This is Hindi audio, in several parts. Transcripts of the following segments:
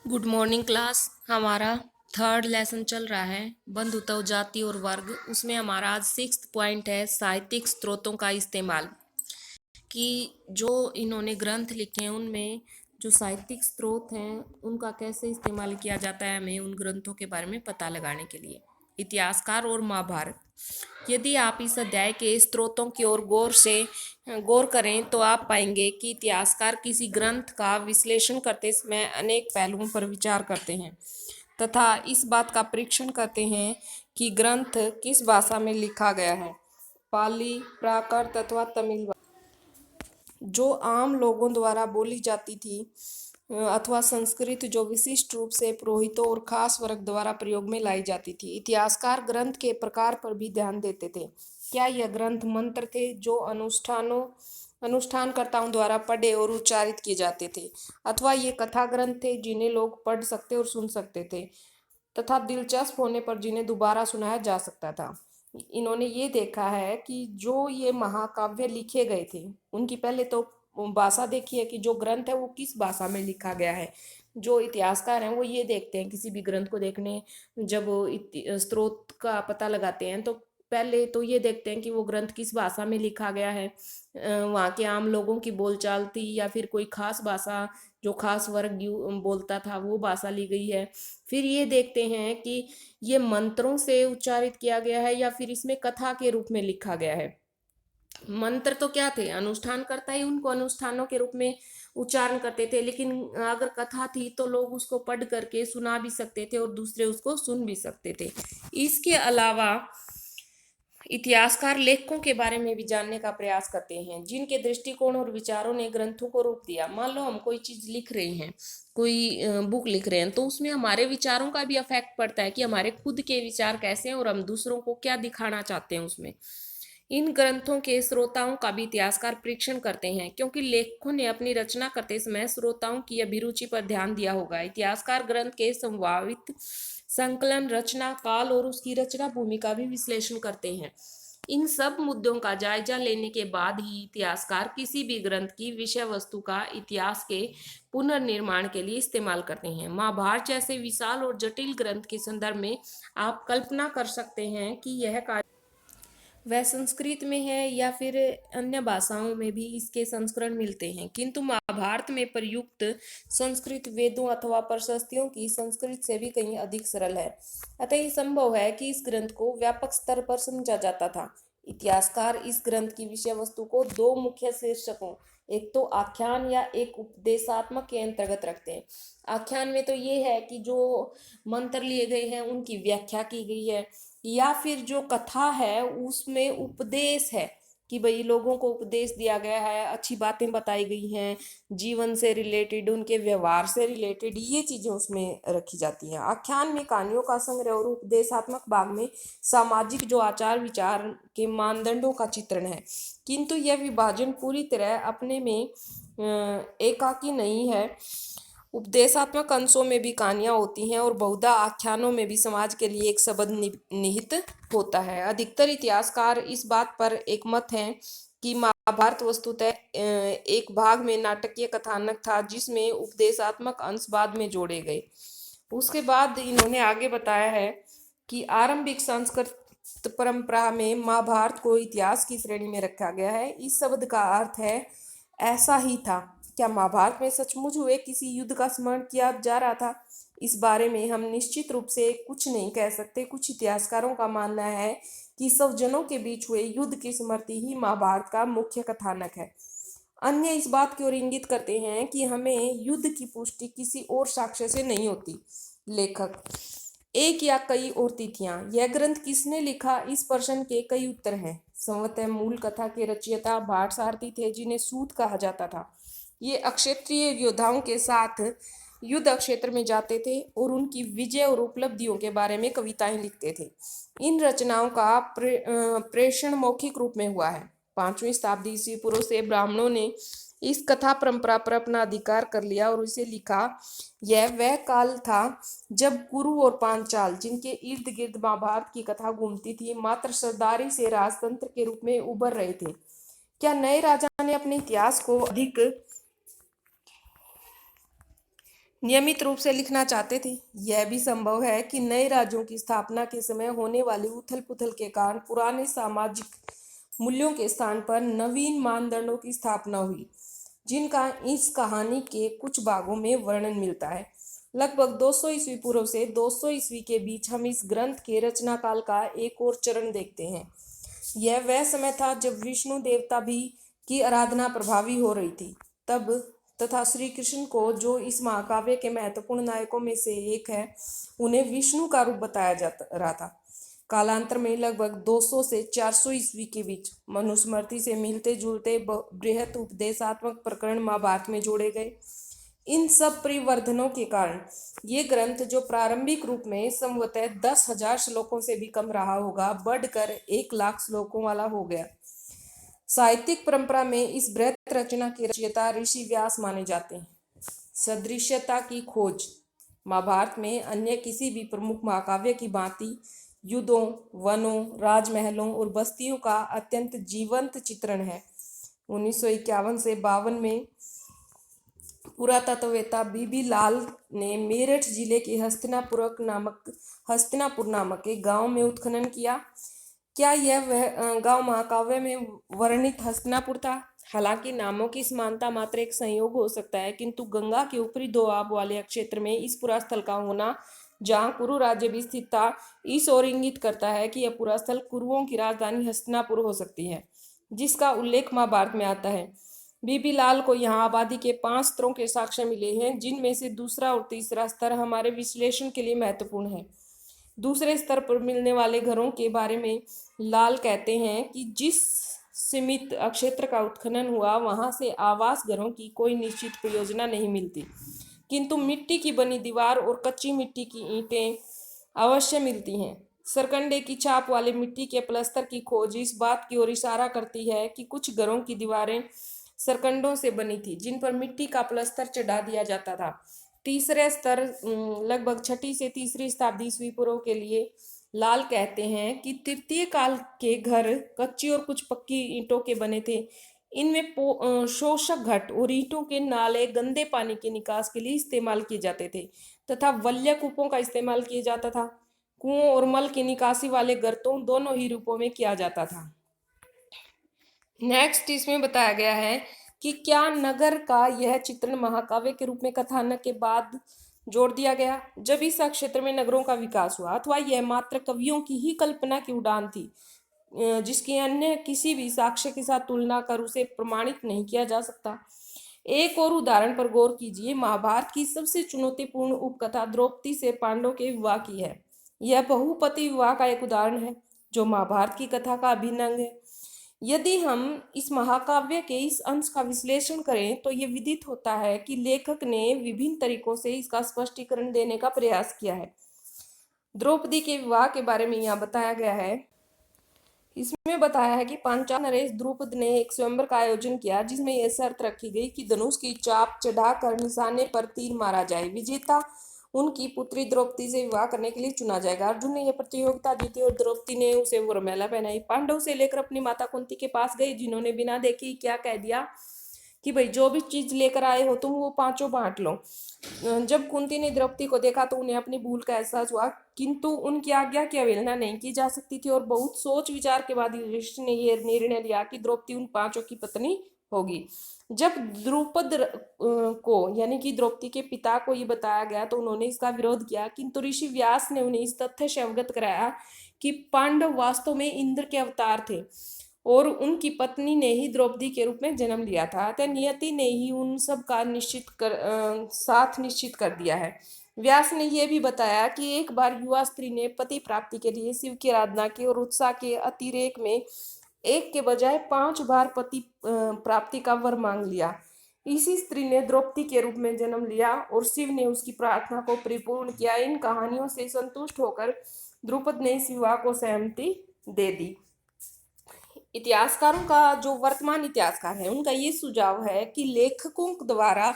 Good morning class. हमारा थर्ड लेसन चल रहा है बंधुत्व जाति और वर्ग। उसमें हमारा आज 6th पॉइंट है साहित्यिक स्रोतों का इस्तेमाल। कि जो इन्होंने ग्रंथ लिखे हैं उनमें जो साहित्यिक स्रोत हैं उनका कैसे इस्तेमाल किया जाता है, हमें उन ग्रंथों के बारे में पता लगाने के लिए। इतिहासकार और महाभारत। यदि आप इस अध्याय के स्रोतों की ओर गौर करें तो आप पाएंगे कि इतिहासकार किसी ग्रंथ का विश्लेषण करते समय अनेक पहलुओं पर विचार करते हैं तथा इस बात का परीक्षण करते हैं कि ग्रंथ किस भाषा में लिखा गया है, पाली, प्राकृत अथवा तमिल जो आम लोगों द्वारा बोली जाती थी, अथवा संस्कृत जो विशिष्ट रूप से पुरोहितों और खास वर्ग द्वारा प्रयोग में लाई जाती थी। इतिहासकार ग्रंथ के प्रकार पर भी ध्यान देते थे। क्या यह ग्रंथ मंत्र थे जो अनुष्ठानकर्ताओं द्वारा पढ़े और उच्चारित किए जाते थे, अथवा ये कथा ग्रंथ थे जिन्हें लोग पढ़ सकते और सुन सकते थे तथा दिलचस्प होने पर जिन्हें दोबारा सुनाया जा सकता था। इन्होंने ये देखा है कि जो ये महाकाव्य लिखे गए थे उनकी पहले तो भाषा देखी है कि जो ग्रंथ है वो किस भाषा में लिखा गया है। जो इतिहासकार हैं वो ये देखते हैं किसी भी ग्रंथ को देखने, जब वो स्रोत का पता लगाते हैं तो पहले तो ये देखते हैं कि वो ग्रंथ किस भाषा में लिखा गया है, वहाँ के आम लोगों की बोलचाल थी या फिर कोई खास भाषा जो खास वर्ग बोलता था वो भाषा ली गई है। फिर ये देखते हैं कि ये मंत्रों से उच्चारित किया गया है या फिर इसमें कथा के रूप में लिखा गया है। मंत्र तो क्या थे, अनुष्ठान करता ही उनको अनुष्ठानों के रूप में उच्चारण करते थे, लेकिन अगर कथा थी तो लोग उसको पढ़ करके सुना भी सकते थे और दूसरे उसको सुन भी सकते थे। इसके अलावा इतिहासकार लेखकों के बारे में भी जानने का प्रयास करते हैं जिनके दृष्टिकोण और विचारों ने ग्रंथों को रूप दिया। मान लो हम कोई चीज लिख रहे हैं, कोई बुक लिख रहे हैं, तो उसमें हमारे विचारों का भी अफेक्ट पड़ता है कि हमारे खुद के विचार कैसे हैं और हम दूसरों को क्या दिखाना चाहते हैं उसमें। इन ग्रंथों के श्रोताओं का भी इतिहासकार परीक्षण करते हैं क्योंकि लेखकों ने अपनी रचना करते समय श्रोताओं की अभिरुचि पर ध्यान दिया होगा। इतिहासकार ग्रंथ के संभावित संकलन, रचना काल और उसकी रचना भूमि का भी विश्लेषण करते हैं। इन सब मुद्दों का जायजा लेने के बाद ही इतिहासकार किसी भी ग्रंथ की विषय वस्तु का इतिहास के पुनर्निर्माण के लिए इस्तेमाल करते हैं। महाभारत जैसे विशाल और जटिल ग्रंथ के संदर्भ में आप कल्पना कर सकते हैं कि यह कार्य वह संस्कृत में है या फिर अन्य भाषाओं में भी इसके संस्करण मिलते हैं, किंतु महाभारत में प्रयुक्त संस्कृत वेदों अथवा प्रशस्तियों की संस्कृत से भी कहीं अधिक सरल है। अतः यह संभव है कि इस ग्रंथ को व्यापक स्तर पर समझा जाता था। इतिहासकार इस ग्रंथ की विषय वस्तु को दो मुख्य शीर्षकों, एक तो आख्यान या एक उपदेशात्मक के अंतर्गत रखते हैं। आख्यान में तो ये है कि जो मंत्र लिए गए हैं उनकी व्याख्या की गई है, या फिर जो कथा है उसमें उपदेश है कि भाई लोगों को उपदेश दिया गया है, अच्छी बातें बताई गई हैं, जीवन से रिलेटेड, उनके व्यवहार से रिलेटेड ये चीजें उसमें रखी जाती हैं। आख्यान में कहानियों का संग्रह और उपदेशात्मक भाग में सामाजिक जो आचार विचार के मानदंडों का चित्रण है। किंतु यह विभाजन पूरी तरह अपने में एकाकी नहीं है। उपदेशात्मक अंशों में भी कहानियां होती हैं और बहुधा आख्यानों में भी समाज के लिए एक सबद निहित होता है। अधिकतर इतिहासकार इस बात पर एकमत हैं कि महाभारत वस्तुतः एक भाग में नाटकीय कथानक था जिसमें उपदेशात्मक अंश बाद में जोड़े गए। उसके बाद इन्होंने आगे बताया है कि आरंभिक संस्कृत परंपरा में महाभारत को इतिहास की श्रेणी में रखा गया है। इस शब्द का अर्थ है ऐसा ही था। क्या महाभारत में सचमुच हुए किसी युद्ध का स्मरण किया जा रहा था? इस बारे में हम निश्चित रूप से कुछ नहीं कह सकते। कुछ इतिहासकारों का मानना है कि स्वजनों के बीच हुए युद्ध की स्मृति ही महाभारत का मुख्य कथानक है। अन्य इस बात की ओर इंगित करते हैं कि हमें युद्ध की पुष्टि किसी और साक्ष्य से नहीं होती। लेखक, एक या कई और तिथियां, यह ग्रंथ किसने लिखा, इस प्रश्न के कई उत्तर हैं। संभवतः मूल कथा के रचयिता भाट सारथी थे जिन्हें सूत कहा जाता था। ये अक्षत्रिय योद्धाओं के साथ युद्ध क्षेत्र में जाते थे और उनकी विजय और उपलब्धियों के बारे में कविताएं लिखते थे। इन रचनाओं का प्रेषण मौखिक रूप में हुआ है। 5वीं शताब्दी ईस्वी पूर्व से ब्राह्मणों ने इस कथा परंपरा पर अपना अधिकार कर लिया और इसे लिखा। यह वह काल था जब कुरु और पांचाल, जिनके इर्द गिर्द महाभारत की कथा घूमती थी, मात्र सरदारी से राजतंत्र के रूप में उभर रहे थे। क्या नए राजा ने अपने इतिहास को अधिक नियमित रूप से लिखना चाहते थे। यह भी संभव है कि नए राज्यों की स्थापना के समय होने वाली उथल पुथल के कारण पुराने सामाजिक मूल्यों के स्थान पर नवीन मानदंडों की स्थापना हुई, जिनका इस कहानी के कुछ भागों में वर्णन मिलता है। लगभग 200 ईस्वी पूर्व से 200 ईस्वी के बीच हम इस ग्रंथ के रचना काल का एक और चरण देखते हैं। यह वह समय था जब विष्णु देवता भी की आराधना प्रभावी हो रही थी। तब तथा श्री कृष्ण को, जो इस महाकाव्य के महत्वपूर्ण नायकों में से एक है, उन्हें विष्णु का रूप बताया जा रहा था। कालांतर में लगभग 200 से 400 ईस्वी के बीच मनुस्मृति से मिलते जुलते बृहत उपदेशात्मक प्रकरण महाभारत में जोड़े गए। इन सब परिवर्धनों के कारण ये ग्रंथ, जो प्रारंभिक रूप में संभवतः 10,000 श्लोकों से भी कम रहा होगा, बढ़कर 1,00,000 श्लोकों वाला हो गया। साहित्यिक परंपरा में इस बृहत रचना के रचयिता ऋषि व्यास माने जाते हैं। सदृश्यता की खोज महाभारत में अन्य किसी भी प्रमुख महाकाव्य की भांति युद्धों, वनों, राजमहलों और बस्तियों का अत्यंत जीवंत चित्रण है। 1951 से 52 में पुरातत्ववेत्ता बीबी लाल ने मेरठ जिले के हस्तिनापुर नामक एक गांव में उत्खनन किया। क्या यह वह गांव महाकाव्य में वर्णित हस्तिनापुर था? हालांकि नामों की समानता मात्र एक संयोग हो सकता है, किंतु गंगा के ऊपरी दोआब वाले क्षेत्र में इस पुरास्थल का होना, जहां कुरु राज्य भी स्थित था, इस ओर इंगित करता है कि यह पुरास्थल कुरुओं की राजधानी हस्तिनापुर हो सकती है, जिसका उल्लेख महाभारत में आता है। बीबी लाल को यहाँ आबादी के 5 स्तरों के साक्ष्य मिले हैं, जिनमें से दूसरा और तीसरा स्तर हमारे विश्लेषण के लिए महत्वपूर्ण है। दूसरे स्तर पर मिलने वाले घरों के बारे में लाल कहते हैं कि जिस सीमित क्षेत्र का उत्खनन हुआ, वहां से आवास घरों की कोई निश्चित प्रयोजना नहीं मिलती, किंतु मिट्टी की बनी दीवार और कच्ची मिट्टी की ईंटें अवश्य मिलती हैं। सरकंडे की छाप वाले मिट्टी के प्लस्तर की खोज इस बात की ओर इशारा करती है कि कुछ घरों की दीवारें सरकंडों से बनी थी, जिन पर मिट्टी का प्लस्तर चढ़ा दिया जाता था। तीसरे स्तर लगभग 6ठी से 3री शताब्दी ईस्वी पूर्व के लिए लाल कहते हैं कि तृतीय काल के घर कच्ची और कुछ पक्की ईंटों के बने थे। इनमें शोषक घट और ईंटों के नाले गंदे पानी के निकास के लिए इस्तेमाल किए जाते थे तथा वल्य कूपों का इस्तेमाल किया जाता था। कुओं और मल की निकासी वाले गर्तों दोनों ही रूपों में किया जाता था। नेक्स्ट इसमें बताया गया है कि क्या नगर का यह चित्रण महाकाव्य के रूप में कथानक के बाद जोड़ दिया गया, जब इस क्षेत्र में नगरों का विकास हुआ, अथवा यह मात्र कवियों की ही कल्पना की उड़ान थी, जिसकी अन्य किसी भी साक्ष्य के साथ तुलना कर उसे प्रमाणित नहीं किया जा सकता। एक और उदाहरण पर गौर कीजिए। महाभारत की सबसे चुनौतीपूर्ण उपकथा द्रौपदी से पांडवों के विवाह की है। यह बहुपति विवाह का एक उदाहरण है, जो महाभारत की कथा का अभिन्न अंग है। यदि हम इस महाकाव्य के इस अंश का विश्लेषण करें, तो ये विदित होता है कि लेखक ने विभिन्न तरीकों से इसका स्पष्टीकरण देने का प्रयास किया है। द्रौपदी के विवाह के बारे में यहाँ बताया गया है। इसमें बताया है कि पांचाल नरेश द्रुपद ने एक स्वयंवर का आयोजन किया, जिसमें यह शर्त रखी गई कि धनुष की चाप चढ़ाकर निशाने पर तीर मारा जाए। विजेता उनकी पुत्री द्रौपदी से विवाह करने के लिए चुना जाएगा। अर्जुन ने यह प्रतियोगिता जीती और द्रौपदी ने उसे वरमाला पहनाई। पांडव से लेकर अपनी माता कुंती के पास गए, जिन्होंने बिना देखे क्या कह दिया कि भाई जो भी चीज लेकर आए हो तुम, वो 5 बांट लो। जब कुंती ने द्रौपदी को देखा तो उन्हें अपनी भूल का एहसास हुआ, किंतु उनकी आज्ञा की अवहेलना नहीं की जा सकती थी, और बहुत सोच विचार के बाद युधिष्ठिर ने यह निर्णय लिया कि द्रौपदी उन 5 की पत्नी होगी। जब द्रुपद को, यानी कि द्रौपदी के पिता को ये बताया गया, तो उन्होंने इसका विरोध किया, किंतु ऋषि व्यास ने उन्हें इस तथ्य से अवगत कराया कि पांडव वास्तव में इंद्र के अवतार थे और उनकी पत्नी ने ही द्रौपदी के रूप में जन्म लिया था। अतः नियति ने ही उन सब का साथ निश्चित कर दिया है। व्यास ने यह भी बताया कि एक बार युवा स्त्री ने पति प्राप्ति के लिए शिव की आराधना की और उत्साह के अतिरेक में एक के बजाय 5 बार पति प्राप्ति का वर मांग लिया। इसी स्त्री ने द्रौपदी के रूप में जन्म लिया और शिव ने उसकी प्रार्थना को परिपूर्ण किया। इन कहानियों से संतुष्ट होकर द्रुपद ने इस विवाह को सहमति दे दी। इतिहासकारों का, जो वर्तमान इतिहासकार है, उनका ये सुझाव है कि लेखकों द्वारा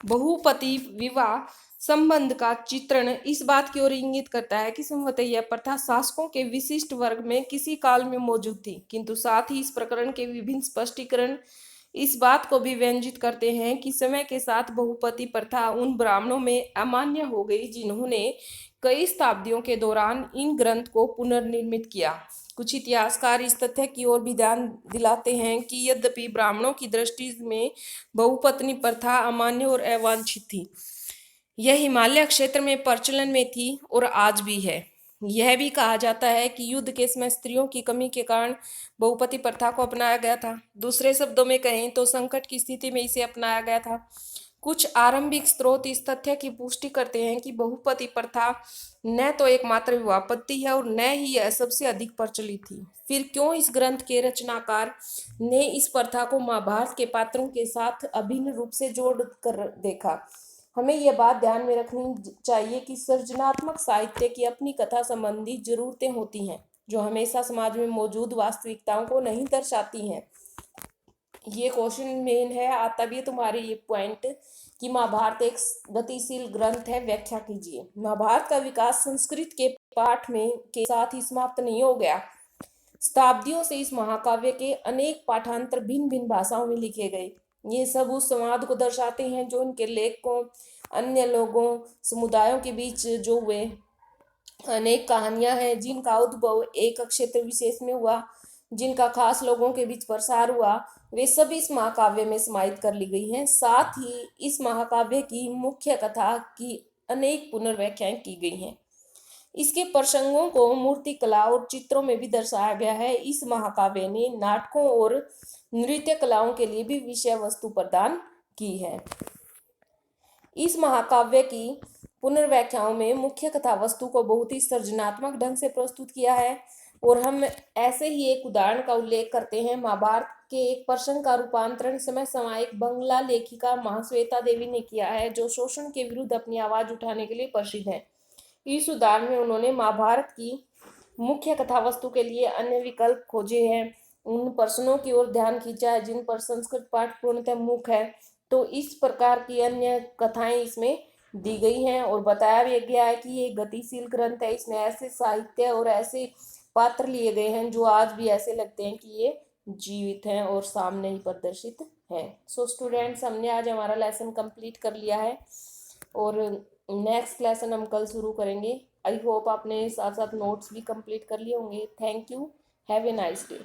बहुपति विवाह संबंध का चित्रण इस बात की ओर इंगित करता है कि संभवतः यह प्रथा शासकों के विशिष्ट वर्ग में किसी काल में मौजूद थी, किंतु साथ ही इस प्रकरण के विभिन्न स्पष्टीकरण इस बात को भी व्यंजित करते हैं कि समय के साथ बहुपति प्रथा उन ब्राह्मणों में अमान्य हो गई जिन्होंने कई शताब्दियों के दौरान इन ग्रंथ को पुनर्निर्मित किया। कुछ इतिहासकार इस तथ्य की ओर भी ध्यान दिलाते हैं कि यद्यपि ब्राह्मणों की दृष्टि में बहुपत्नी प्रथा अमान्य और अवांछित थी, यह हिमालय क्षेत्र में प्रचलन में थी और आज भी है। यह भी कहा जाता है कि युद्ध के समय स्त्रियों की कमी के कारण बहुपति प्रथा को अपनाया गया था। दूसरे शब्दों में कहें तो संकट की स्थिति में इसे अपनाया गया था। कुछ आरंभिक स्रोत इस तथ्य की पुष्टि करते हैं कि बहुपति प्रथा न तो एकमात्र विवाह पद्धति है और न ही यह सबसे अधिक प्रचलित थी। फिर क्यों इस ग्रंथ के रचनाकार ने इस प्रथा को महाभारत के पात्रों के साथ अभिन्न रूप से जोड़ कर देखा? हमें यह बात ध्यान में रखनी चाहिए कि सृजनात्मक साहित्य की अपनी कथा संबंधी जरूरतें होती हैं जो हमेशा समाज में मौजूद वास्तविकताओं को नहीं दर्शाती हैं। ये क्वेश्चन मेन है, आता भी है तुम्हारे ये पॉइंट कि महाभारत एक गतिशील ग्रंथ है, व्याख्या कीजिए। महाभारत का विकास संस्कृत के पाठ में के साथ ही समाप्त नहीं हो गया। शताब्दियों से इस महाकाव्य के अनेक पाठांतर भिन्न भिन्न भाषाओं में लिखे गए। ये सब उस संवाद को दर्शाते हैं जो उनके लेखकों, अन्य लोगों, समुदायों के बीच जो हुए। अनेक कहानियां हैं जिनका उद्भव एक क्षेत्र विशेष में हुआ, जिनका खास लोगों के बीच प्रसार हुआ, वे सभी इस महाकाव्य में समाहित कर ली गई हैं। साथ ही इस महाकाव्य की मुख्य कथा की अनेक पुनर्व्याख्याएं की गई हैं। इसके प्रसंगों को मूर्ति कला और चित्रों में भी दर्शाया गया है। इस महाकाव्य ने नाटकों और नृत्य कलाओं के लिए भी विषय वस्तु प्रदान की है। इस महाकाव्य की पुनर्व्याख्याओं में मुख्य कथा वस्तु को बहुत ही सृजनात्मक ढंग से प्रस्तुत किया है और हम ऐसे ही एक उदाहरण का उल्लेख करते हैं। महाभारत के एक प्रसंग का रूपांतरण समय समायिक बंगला लेखिका महाश्वेता देवी ने किया है, जो शोषण के विरुद्ध अपनी आवाज उठाने के लिए प्रसिद्ध है। इस उदाहरण में उन्होंने महाभारत की मुख्य कथा वस्तु के लिए अन्य विकल्प खोजे हैं, उन प्रश्नों की ओर ध्यान खींचा है जिन पर संस्कृत पाठ पूर्णतः मुख है। तो इस प्रकार की अन्य कथाएं इसमें दी गई हैं और बताया भी गया है कि ये गतिशील ग्रंथ है। इसमें ऐसे साहित्य और ऐसे पात्र लिए गए हैं जो आज भी ऐसे लगते हैं कि ये जीवित हैं और सामने ही प्रदर्शित हैं। सो स्टूडेंट्स, हमने आज हमारा लेसन कंप्लीट कर लिया है और नेक्स्ट लेसन हम कल शुरू करेंगे। आई होप आपने साथ साथ नोट्स भी कंप्लीट कर लिए होंगे। Thank you, have a nice day.